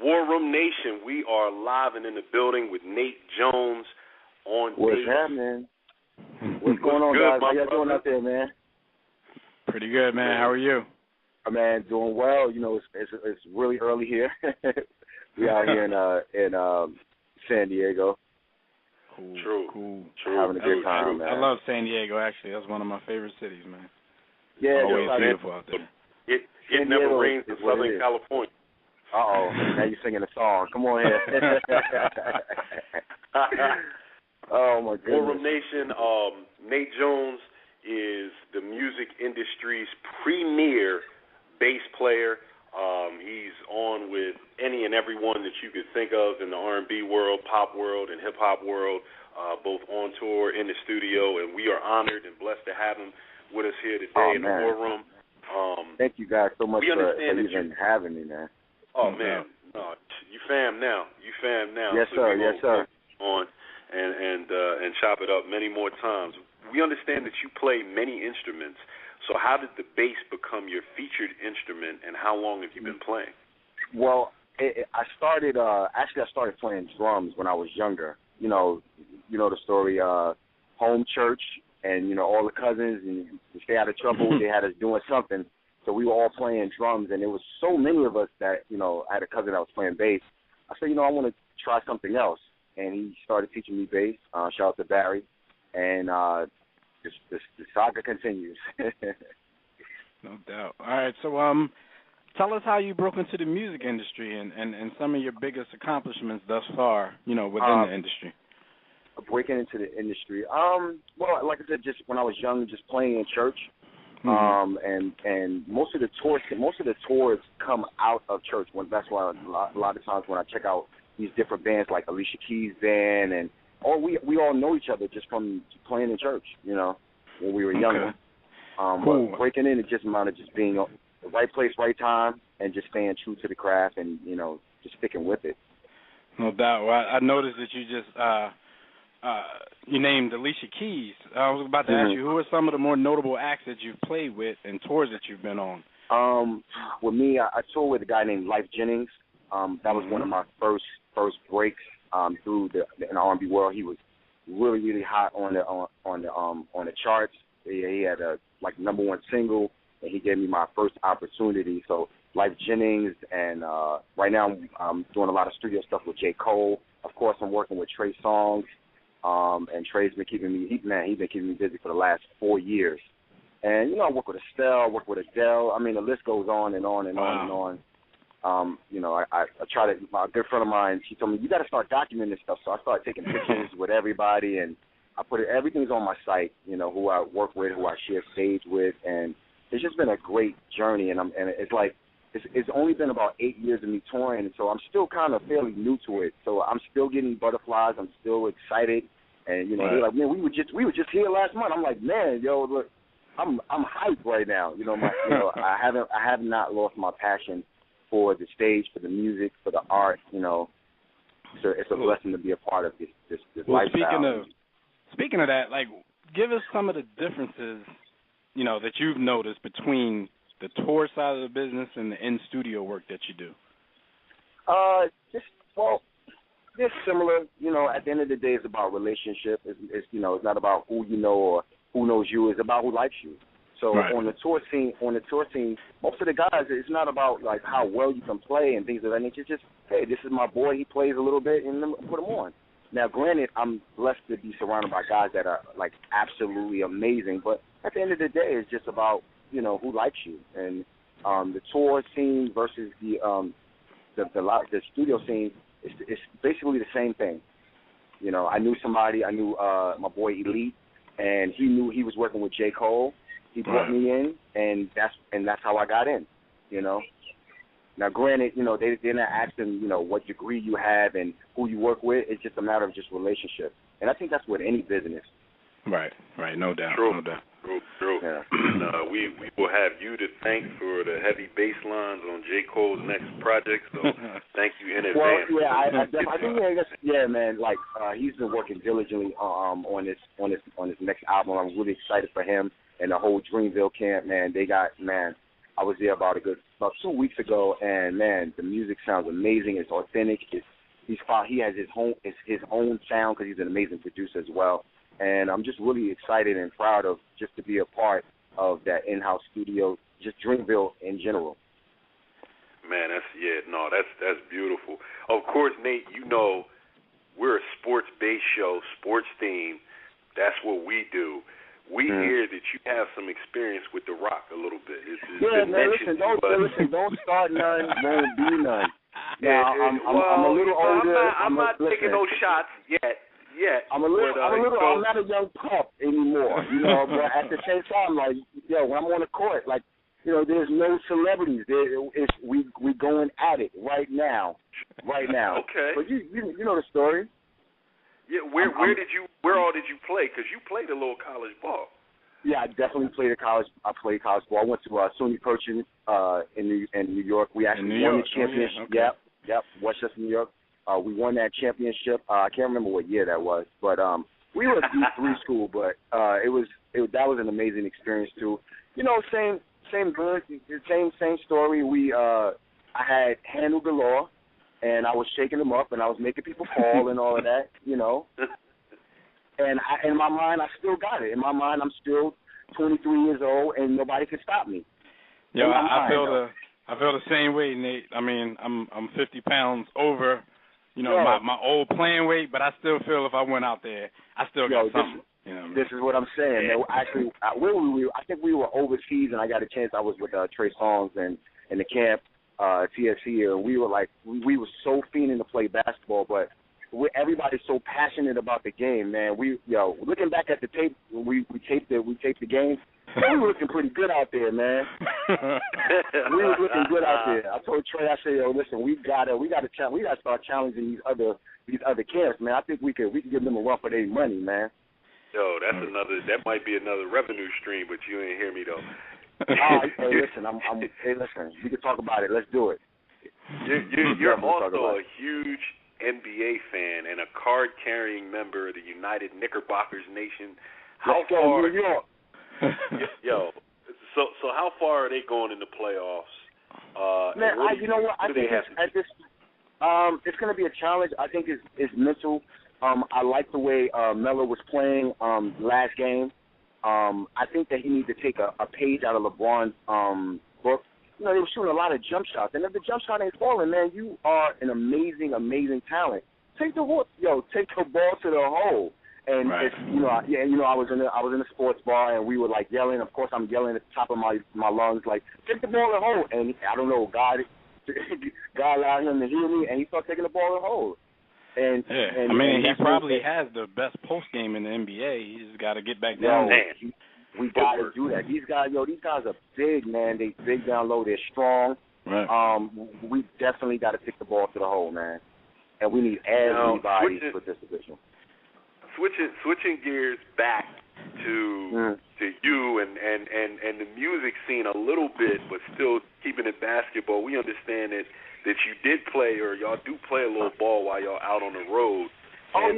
War Room Nation, we are live and in the building with Nate Jones on What's happening? What's going on, good, guys? How y'all doing out there, man? Pretty good, man. How are you? Man, doing well. You know, it's really early here. We out here in San Diego. Cool. Having a good time, man. I love San Diego, actually. That's one of my favorite cities, man. Yeah, always beautiful out there. It never rains in Southern California. Uh-oh, now you're singing a song. Come on here. Oh, my goodness. War Room Nation, Nate Jones is the music industry's premier bass player. He's on with any and everyone that you could think of in the R&B world, pop world, and hip-hop world, both on tour, in the studio, and we are honored and blessed to have him with us here today in the War Room. Thank you guys so much for even having me, man. Oh, man. No, you fam now. Yes, so sir. Yes, sir. On and chop it up many more times. We understand that you play many instruments. So how did the bass become your featured instrument, and how long have you been playing? Well, I started playing drums when I was younger. You know the story, home church, and, you know, all the cousins, and to stay out of trouble, they had us doing something. So we were all playing drums, and there was so many of us that, you know, I had a cousin that was playing bass. I said, you know, I want to try something else. And he started teaching me bass. Shout out to Barry. And the saga continues. No doubt. All right, so tell us how you broke into the music industry and some of your biggest accomplishments thus far, you know, within the industry. Breaking into the industry. Well, like I said, just when I was young, just playing in church. And most of the tours come out of church. That's why a lot of times when I check out these different bands like Alicia Keys' band, and we all know each other just from playing in church, you know, when we were younger. Cool. But breaking in, it just amounted just being the right place, right time, and just staying true to the craft, and, you know, just sticking with it. No doubt. Well, I noticed that you just you named Alicia Keys. I was about to ask you, who are some of the more notable acts that you've played with and tours that you've been on? With me, I toured with a guy named Life Jennings. That was one of my first breaks through in the R&B world. He was really, really hot on the charts. He had a #1 single, and he gave me my first opportunity. So Life Jennings, and right now I'm doing a lot of studio stuff with J. Cole. Of course, I'm working with Trey Songz, and Trey's been keeping me. He's been keeping me busy for the last 4 years. And, you know, I work with Estelle, I work with Adele. I mean, the list goes on and on and on and on. You know, I try to. My good friend of mine, she told me, you got to start documenting this stuff. So I started taking pictures with everybody, and I put everything's on my site. You know, who I work with, who I share stage with, and it's just been a great journey. And it's like it's only been about 8 years of me touring, and so I'm still kind of fairly new to it. So I'm still getting butterflies. I'm still excited, and, you know, they're like, man, we were just here last month. I'm like, man, yo, look, I'm hyped right now. You know, I have not lost my passion for the stage, for the music, for the art. You know, so it's a blessing to be a part of this lifestyle. Speaking of that, like, give us some of the differences, you know, that you've noticed between the tour side of the business and the in-studio work that you do. They're similar. You know, at the end of the day, it's about relationship. It's you know, it's not about who you know or who knows you. It's about who likes you. So on the tour scene, most of the guys, it's not about like how well you can play and things of that nature. It's just, hey, this is my boy. He plays a little bit, and then put him on. Now, granted, I'm blessed to be surrounded by guys that are like absolutely amazing. But at the end of the day, it's just about, you know, who likes you. And the tour scene versus the studio scene, it's basically the same thing. You know, I knew somebody. I knew my boy Elite, and he knew he was working with J. Cole. He brought me in, and that's how I got in. You know. Now, granted, you know, they're not asking, you know, what degree you have and who you work with. It's just a matter of just relationship, and I think that's with any business. Right, no doubt. True. Yeah. We will have you to thank for the heavy bass lines on J. Cole's next project. So thank you in advance. Well, yeah, I think man. Like he's been working diligently on this next album. I'm really excited for him and the whole Dreamville camp. Man, they got I was there about 2 weeks ago, and man, the music sounds amazing. It's authentic. He has his own sound because he's an amazing producer as well. And I'm just really excited and proud of just to be a part of that in-house studio, just Dreamville in general. Man, that's beautiful. Of course, Nate, you know we're a sports-based show, sports themed. That's what we do. We hear that you have some experience with The Rock a little bit. Man, listen, don't start none, won't be none. Now, I'm a little older. I'm not taking no shots yet. I'm not a young pup anymore, you know. But at the same time, like, when I'm on the court, like, you know, there's no celebrities. We going at it right now. Okay. But you know the story. Yeah, where all did you play? Because you played a little college ball. Yeah, I definitely played college. I played college ball. I went to SUNY Pershing in New York. We actually won the championship. Okay. Yep, Westchester, New York. We won that championship. I can't remember what year that was, but we were a D3 school. But that was an amazing experience too. You know, same story. I had handled the law. And I was shaking them up, and I was making people fall and all of that, you know. And in my mind, I still got it. In my mind, I'm still 23 years old, and nobody can stop me. Yo, I feel the same way, Nate. I mean, I'm 50 pounds over, you know, my old playing weight, but I still feel if I went out there, I still got something. You know what I mean? This is what I'm saying. Yeah. Actually, where were we? I think we were overseas, and I got a chance. I was with Trey Songz and in the camp. TSC, and we were so fiending to play basketball, but everybody's so passionate about the game, man. Looking back at the tape, we taped the game. We were looking pretty good out there, man. We were looking good out there. I told Trey, I said, listen, we gotta start challenging these other camps, man. I think we can give them a run for their money, man. Yo, that might be another revenue stream, but you ain't hear me though. Hey, listen, we can talk about it. Let's do it. You're also a huge NBA fan and a card-carrying member of the United Knickerbockers Nation. Let's go, New York. Yo, so how far are they going in the playoffs? Man, you know what? I think it's going to be a challenge. I think it's mental. I like the way Melo was playing last game. I think that he needs to take a page out of LeBron's book. You know, they were shooting a lot of jump shots, and if the jump shot ain't falling, man, you are an amazing, amazing talent. Take the ball to the hole. And right. I was in a sports bar, and we were like yelling. Of course, I'm yelling at the top of my lungs, like, take the ball to the hole. And I don't know, God allowed him to hear me, and he started taking the ball to the hole. And he probably has the best post game in the NBA. He's just got to get back down there. We got to do that. These guys are big, man. They big down low. They're strong. Right. We definitely got to take the ball to the hole, man. And we need everybody for this division. Switching gears back to you and the music scene a little bit, but still keeping it basketball. We understand that you did play, or y'all do play a little ball while y'all out on the road. For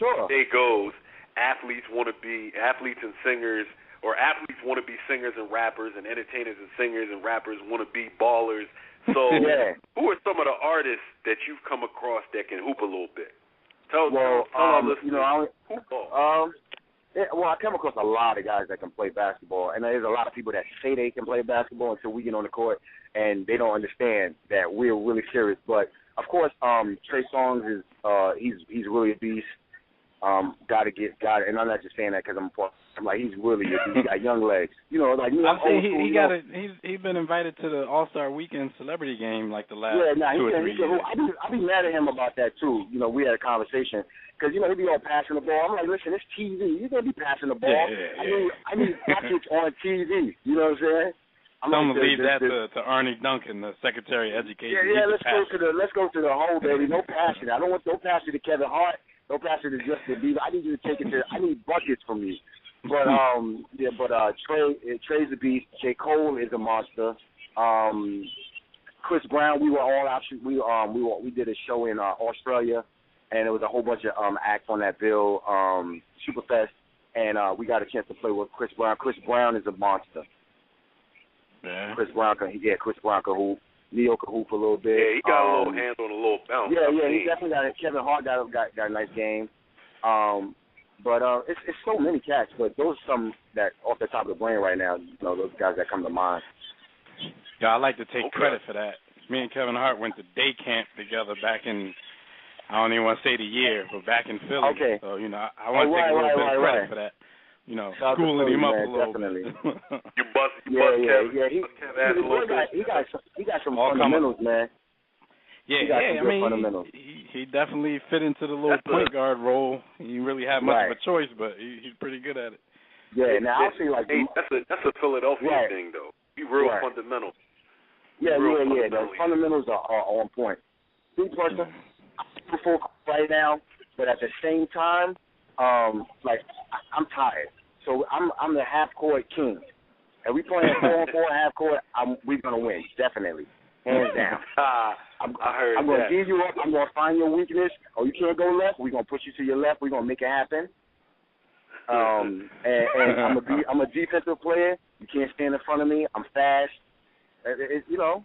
sure. As the day goes, athletes and singers, or athletes want to be singers and rappers, and entertainers and singers and rappers want to be ballers. So, Who are some of the artists that you've come across that can hoop a little bit? Tell our listeners. I come across a lot of guys that can play basketball, and there's a lot of people that say they can play basketball until we get on the court, and they don't understand that we're really serious. But of course, Trey Songz is he's really a beast. Got it, and I'm not just saying that because I'm like, he's really a beast. He got young legs, you know. Like, I'm old school. He's been invited to the All-Star Weekend celebrity game like the last 2 or 3 years. I be mad at him about that too. You know, we had a conversation because he be all passing the ball. I'm like, listen, it's TV. You're gonna be passing the ball. Yeah. I need package on TV. You know what I'm saying? Someone leave that to Ernie Duncan, the Secretary of Education. Yeah. Let's go to the hole, baby. No passing. I don't want no passing to Kevin Hart. No passing to Justin Bieber. I need you to take it to. I need buckets from you. But Trey's a beast. J. Cole is a monster. Chris Brown. We were all out. We did a show in Australia, and there was a whole bunch of acts on that bill, Superfest, and we got a chance to play with Chris Brown. Chris Brown is a monster. Yeah. Chris Brown can hoop. Neo can hoop a little bit. Yeah, he got a little hands on a little bounce. Yeah, he definitely got it. Kevin Hart got a nice game. But it's so many cats. But those are some that off the top of the brain right now. You know, those guys that come to mind. Yeah, I like to take credit for that. Me and Kevin Hart went to day camp together back in, I don't even want to say the year, but back in Philly. Okay. So, you know, I want to take a little bit of credit for that. You know, schooling him up a little definitely. bit. You bust Kevin. He got some fundamentals, man. Yeah, I mean, he definitely fit into the little point guard role. He didn't really have much of a choice, but he's pretty good at it. Yeah, now I'll say like that's a Philadelphia thing though. He's real fundamental. Yeah. The fundamentals are on point. Me personally, I'm full right now, but at the same time, I'm tired. So I'm the half court king. And we playing 4-on-4 half court, we're gonna win, definitely. Hands down. I'm going to give you up. I'm going to find your weakness. Oh, you can't go left? We're going to push you to your left. We're going to make it happen. And I'm a defensive player. You can't stand in front of me. I'm fast. We got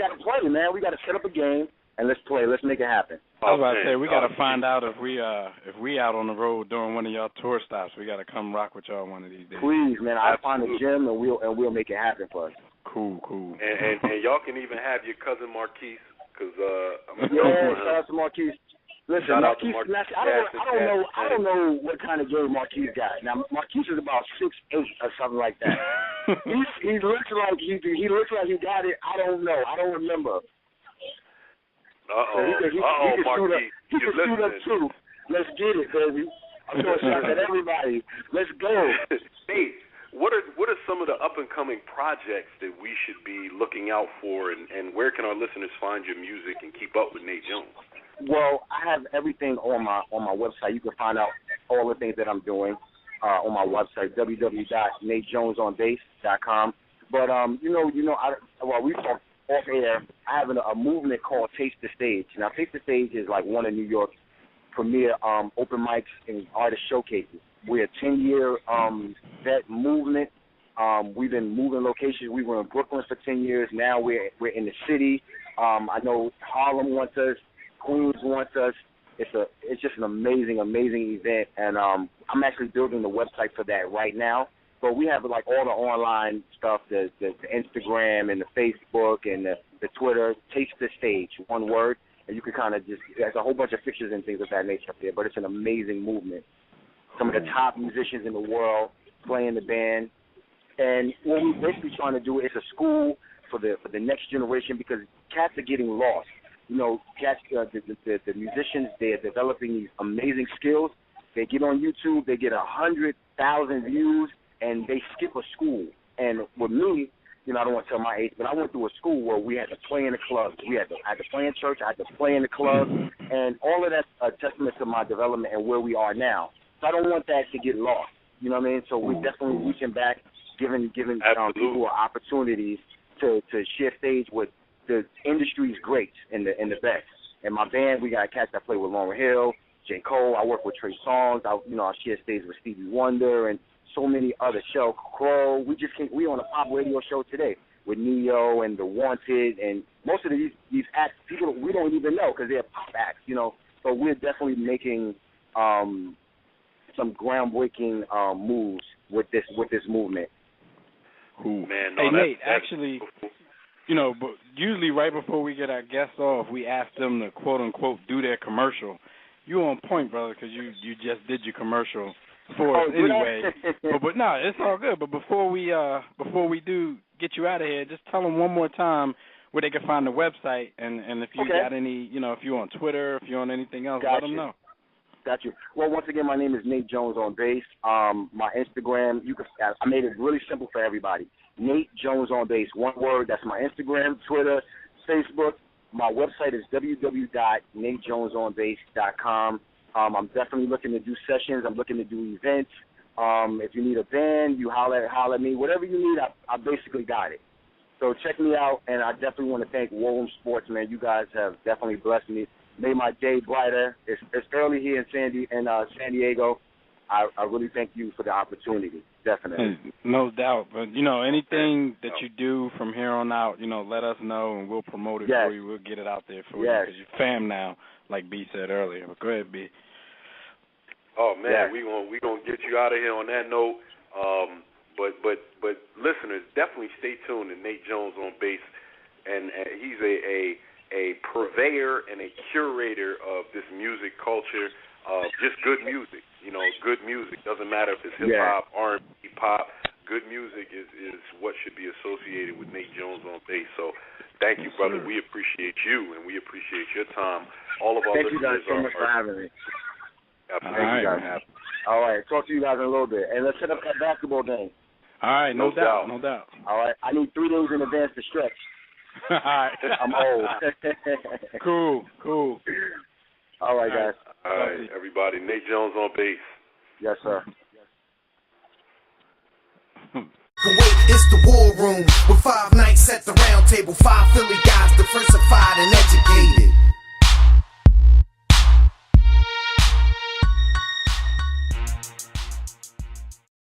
to play, man. We got to set up a game and let's play. Let's make it happen. I was about to say, we got to find out if we out on the road during one of y'all tour stops. We got to come rock with y'all one of these days. Please, man. I'll find a gym and we'll make it happen for us. Cool. And y'all can even have your cousin Marquise, because shout out to Marquise. Listen, Marquise. I don't know what kind of game Marquise got. Now Marquise is about 6'8" or something like that. he looks like he got it. I don't know. I don't remember. Marquise. He can shoot up too. Let's get it, baby. I'm going to shout at everybody. Let's go. Hey. What are some of the up-and-coming projects that we should be looking out for, and where can our listeners find your music and keep up with Nate Jones? Well, I have everything on my website. You can find out all the things that I'm doing on my website, www.natejonesonbase.com. But while we talk off air, I have a movement called Taste the Stage. Now, Taste the Stage is like one of New York's premier open mics and artist showcases. We're a 10-year vet movement. We've been moving locations. We were in Brooklyn for 10 years. Now we're in the city. I know Harlem wants us. Queens wants us. It's just an amazing event. And I'm actually building the website for that right now. But we have like all the online stuff, the Instagram and the Facebook and the Twitter. Taste the Stage, one word. And you can kind of there's a whole bunch of pictures and things of that nature up there. But it's an amazing movement. Some of the top musicians in the world playing the band. And what we're basically trying to do is a school for the next generation, because cats are getting lost. You know, cats, the musicians, they're developing these amazing skills. They get on YouTube, they get 100,000 views, and they skip a school. And with me, I don't want to tell my age, but I went through a school where we had to play in the clubs. I had to play in church, I had to play in the club, and all of that's a testament to my development and where we are now. So I don't want that to get lost. You know what I mean? So we're definitely reaching back, giving people opportunities to share stage with the industry's greats and the best. And my band, we got cats that play with Lauryn Hill, J. Cole. I work with Trey Songz. I share stage with Stevie Wonder and so many other shows. Crow. We on a pop radio show today with Neo and The Wanted, and most of these acts, people we don't even know because they're pop acts, So we're definitely making some groundbreaking moves with this movement. Cool. Man, no, Nate, actually, but usually right before we get our guests off, we ask them to quote unquote do their commercial. You on point, brother, because you just did your commercial for us anyway. but no, it's all good. But before we do get you out of here, just tell them one more time where they can find the website, and if you got any, if you're on Twitter, if you're on anything else, let them know. Got you. Well, once again, my name is Nate Jones on bass. My Instagram, I made it really simple for everybody. Nate Jones on bass, one word. That's my Instagram, Twitter, Facebook. My website is www.natejonesonbase.com. I'm definitely looking to do sessions. I'm looking to do events. If you need a band, you holler at me. Whatever you need, I basically got it. So check me out, and I definitely want to thank Wolam Sports, man. You guys have definitely blessed me, made my day brighter. It's early here in San Diego. I really thank you for the opportunity. Definitely. No doubt. But, anything that you do from here on out, let us know, and we'll promote it for you. We'll get it out there for you because you're fam now, like B said earlier. But go ahead, B. Oh, man, we gonna get you out of here on that note. But listeners, definitely stay tuned to Nate Jones on bass. And he's a purveyor and a curator of this music culture, just good music. Good music. Doesn't matter if it's hip-hop, R&B, pop. Good music is what should be associated with Nate Jones on bass. So thank you, brother. We appreciate you, and we appreciate your time. All of our listeners. Thank you guys so much for having me. Absolutely. All right. Talk to you guys in a little bit. And let's set up that basketball game. All right. No doubt. All right. I need 3 days in advance to stretch. All right. I'm old. Cool. All right, guys. All right, everybody. Nate Jones on bass. Yes, sir. Kuwait is the war room with 5 nights at the round table. 5 Philly guys, the first